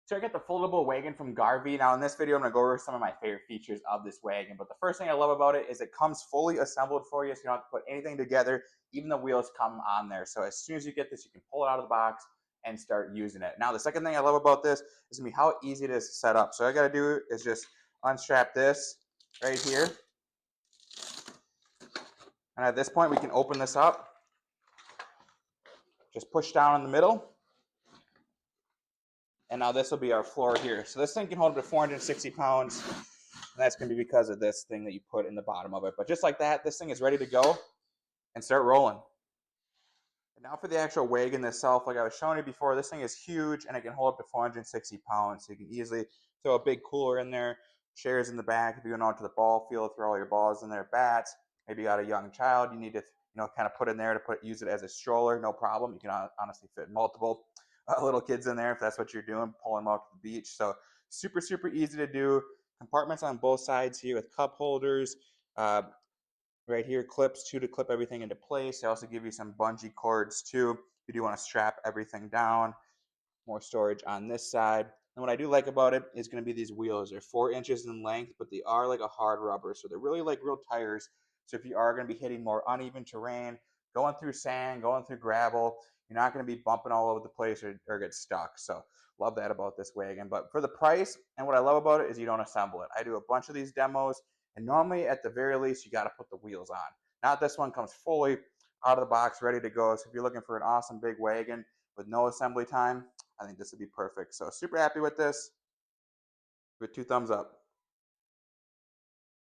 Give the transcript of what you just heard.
So I got the foldable wagon from Garvee. Now in this video, I'm gonna go over some of my favorite features of this wagon. But the first thing I love about it is it comes fully assembled for you, so you don't have to put anything together. Even the wheels come on there. So as soon as you get this, you can pull it out of the box and start using it. Now the second thing I love about this is gonna be how easy it is to set up. So all I gotta do is just unstrap this right here. And at this point, we can open this up. Just push down in the middle. And now this will be our floor here. So this thing can hold up to 460 pounds. And that's going to be because of this thing that you put in the bottom of it. But just like that, this thing is ready to go and start rolling. And now for the actual wagon itself, like I was showing you before, this thing is huge and it can hold up to 460 pounds. So you can easily throw a big cooler in there, chairs in the back if you're going out to the ball field, throw all your balls in there, bats. Maybe you got a young child you need to kind of put in there to use it as a stroller, no problem. You can honestly fit multiple little kids in there if that's what you're doing, pulling them out to the beach. So super, super easy to do. Compartments on both sides here with cup holders. Right here, clips too to clip everything into place. They also give you some bungee cords too if you do want to strap everything down. More storage on this side. And what I do like about it is going to be these wheels. They're 4 inches in length, but they are like a hard rubber. So they're really like real tires. So if you are going to be hitting more uneven terrain, going through sand, going through gravel, you're not going to be bumping all over the place or get stuck. So love that about this wagon. But for the price, and what I love about it is you don't assemble it. I do a bunch of these demos, and normally at the very least, you got to put the wheels on. Not this one comes fully out of the box, ready to go. So if you're looking for an awesome big wagon with no assembly time, I think this would be perfect. So super happy with this. With 2 thumbs up.